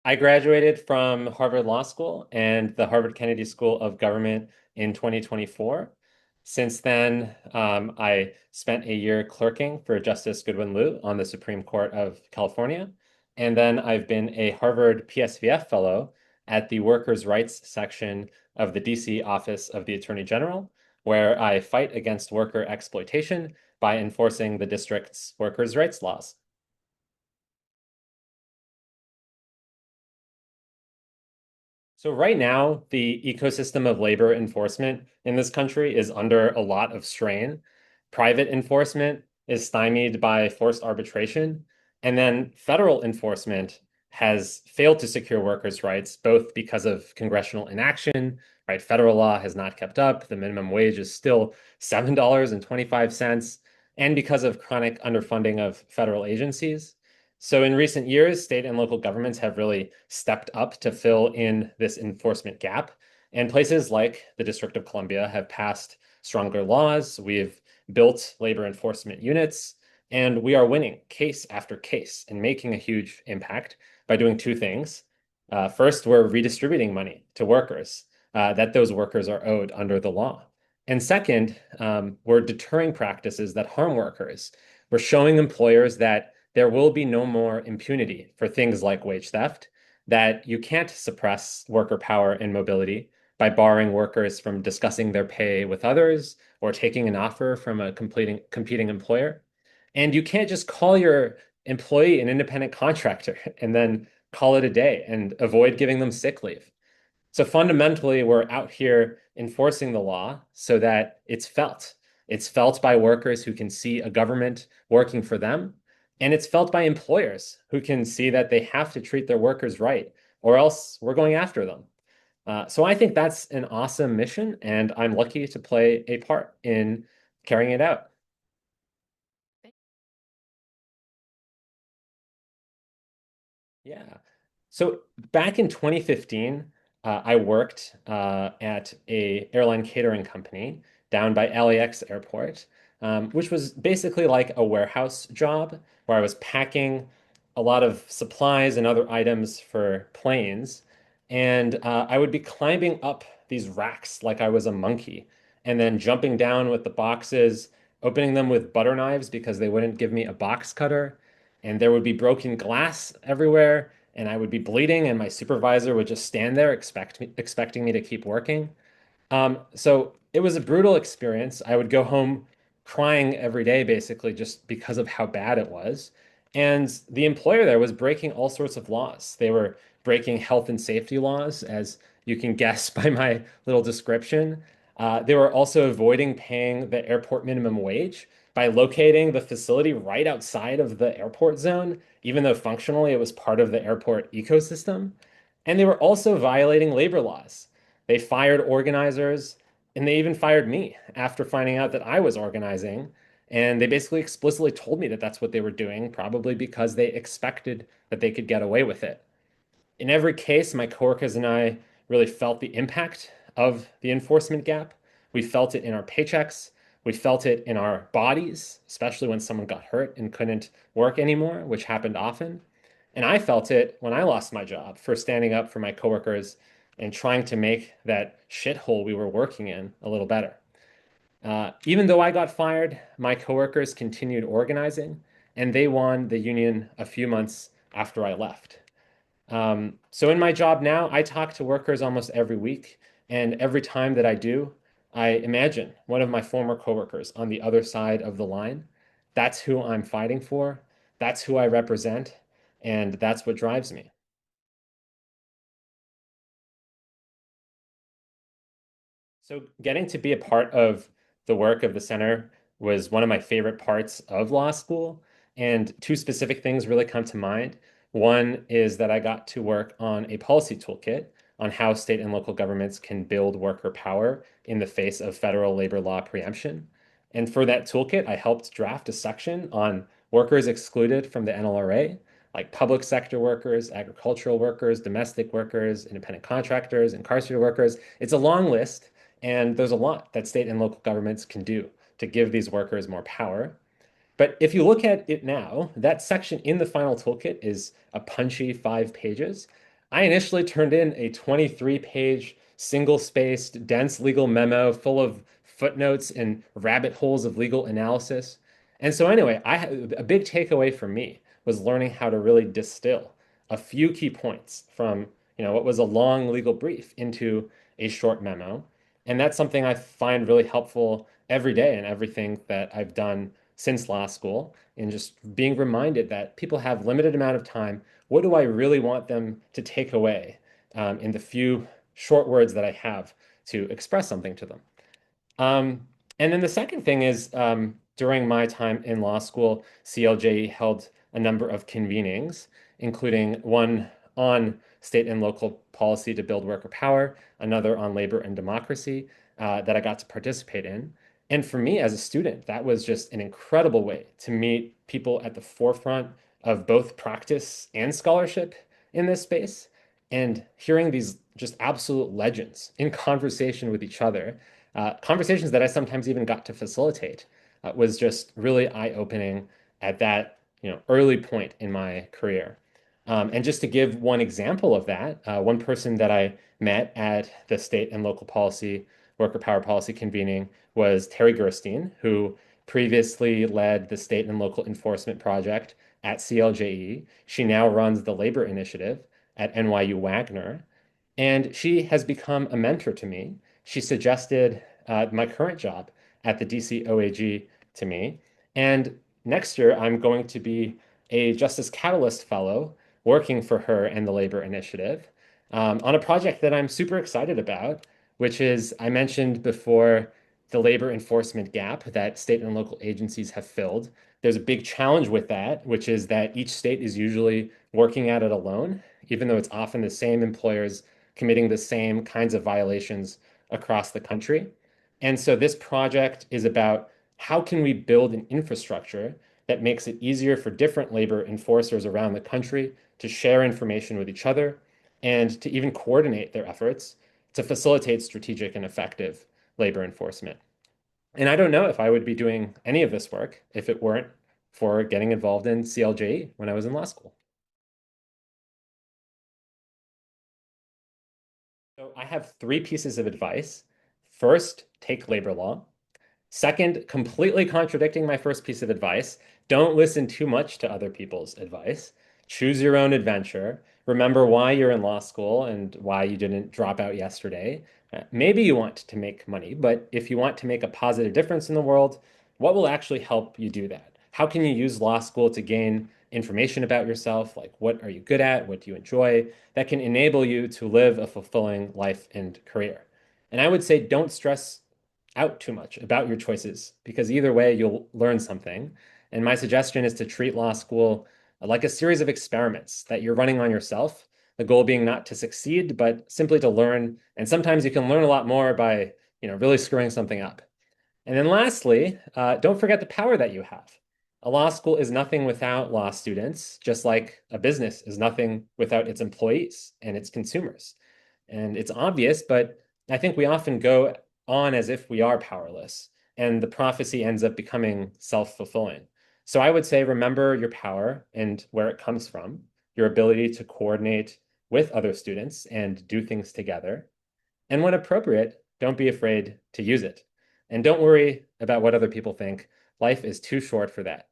I graduated from Harvard Law School and the Harvard Kennedy School of Government in 2024. Since then, I spent a year clerking for Justice Goodwin Liu on the Supreme Court of California. And then I've been a Harvard PSVF fellow at the Workers' Rights section of the DC Office of the Attorney General, where I fight against worker exploitation by enforcing the district's workers' rights laws. So right now, the ecosystem of labor enforcement in this country is under a lot of strain. Private enforcement is stymied by forced arbitration, and then federal enforcement has failed to secure workers' rights, both because of congressional inaction, right? Federal law has not kept up. The minimum wage is still $7.25, and because of chronic underfunding of federal agencies. So in recent years, state and local governments have really stepped up to fill in this enforcement gap. And places like the District of Columbia have passed stronger laws. We've built labor enforcement units, and we are winning case after case and making a huge impact by doing two things. First, we're redistributing money to workers that those workers are owed under the law. And second, we're deterring practices that harm workers. We're showing employers that there will be no more impunity for things like wage theft, that you can't suppress worker power and mobility by barring workers from discussing their pay with others or taking an offer from a competing employer. And you can't just call your employee an independent contractor and then call it a day and avoid giving them sick leave. So fundamentally, we're out here enforcing the law so that it's felt. It's felt by workers who can see a government working for them, and it's felt by employers who can see that they have to treat their workers right, or else we're going after them. So I think that's an awesome mission, and I'm lucky to play a part in carrying it out. Yeah. So back in 2015, I worked at a airline catering company down by LAX airport, which was basically like a warehouse job where I was packing a lot of supplies and other items for planes. And I would be climbing up these racks like I was a monkey, and then jumping down with the boxes, opening them with butter knives because they wouldn't give me a box cutter, and there would be broken glass everywhere, and I would be bleeding, and my supervisor would just stand there expecting me to keep working. So it was a brutal experience. I would go home crying every day, basically, just because of how bad it was. And the employer there was breaking all sorts of laws. They were breaking health and safety laws, as you can guess by my little description. They were also avoiding paying the airport minimum wage by locating the facility right outside of the airport zone, even though functionally it was part of the airport ecosystem. And they were also violating labor laws. They fired organizers, and they even fired me after finding out that I was organizing. And they basically explicitly told me that that's what they were doing, probably because they expected that they could get away with it. In every case, my coworkers and I really felt the impact of the enforcement gap. We felt it in our paychecks. We felt it in our bodies, especially when someone got hurt and couldn't work anymore, which happened often. And I felt it when I lost my job for standing up for my coworkers and trying to make that shithole we were working in a little better. Even though I got fired, my coworkers continued organizing, and they won the union a few months after I left. So in my job now, I talk to workers almost every week, and every time that I do, I imagine one of my former coworkers on the other side of the line. That's who I'm fighting for. That's who I represent, and that's what drives me. So getting to be a part of the work of the center was one of my favorite parts of law school. And two specific things really come to mind. One is that I got to work on a policy toolkit on how state and local governments can build worker power in the face of federal labor law preemption. And for that toolkit, I helped draft a section on workers excluded from the NLRA, like public sector workers, agricultural workers, domestic workers, independent contractors, incarcerated workers. It's a long list. And there's a lot that state and local governments can do to give these workers more power. But if you look at it now, that section in the final toolkit is a punchy 5 pages. I initially turned in a 23-page, single-spaced, dense legal memo full of footnotes and rabbit holes of legal analysis. And so anyway, a big takeaway for me was learning how to really distill a few key points from, what was a long legal brief into a short memo. And that's something I find really helpful every day in everything that I've done since law school, and just being reminded that people have limited amount of time. What do I really want them to take away in the few short words that I have to express something to them? And then the second thing is during my time in law school, CLJE held a number of convenings, including one on state and local policy to build worker power, another on labor and democracy that I got to participate in. And for me as a student, that was just an incredible way to meet people at the forefront of both practice and scholarship in this space. And hearing these just absolute legends in conversation with each other, conversations that I sometimes even got to facilitate, was just really eye-opening at that, early point in my career. And just to give one example of that, one person that I met at the state and local policy, worker power policy convening was Terry Gerstein, who previously led the state and local enforcement project at CLJE. She now runs the labor initiative at NYU Wagner, and she has become a mentor to me. She suggested my current job at the DC OAG to me. And next year, I'm going to be a Justice Catalyst Fellow working for her and the Labor Initiative on a project that I'm super excited about, which is, I mentioned before, the labor enforcement gap that state and local agencies have filled. There's a big challenge with that, which is that each state is usually working at it alone, even though it's often the same employers committing the same kinds of violations across the country. And so this project is about how can we build an infrastructure that makes it easier for different labor enforcers around the country to share information with each other and to even coordinate their efforts to facilitate strategic and effective labor enforcement. And I don't know if I would be doing any of this work if it weren't for getting involved in CLJE when I was in law school. So I have three pieces of advice. First, take labor law. Second, completely contradicting my first piece of advice, don't listen too much to other people's advice. Choose your own adventure. Remember why you're in law school and why you didn't drop out yesterday. Maybe you want to make money, but if you want to make a positive difference in the world, what will actually help you do that? How can you use law school to gain information about yourself? Like, what are you good at? What do you enjoy? That can enable you to live a fulfilling life and career. And I would say don't stress out too much about your choices because either way, you'll learn something. And my suggestion is to treat law school like a series of experiments that you're running on yourself. The goal being not to succeed, but simply to learn. And sometimes you can learn a lot more by, really screwing something up. And then lastly, don't forget the power that you have. A law school is nothing without law students, just like a business is nothing without its employees and its consumers. And it's obvious, but I think we often go on as if we are powerless, and the prophecy ends up becoming self-fulfilling. So I would say remember your power and where it comes from, your ability to coordinate with other students and do things together. And when appropriate, don't be afraid to use it. And don't worry about what other people think. Life is too short for that.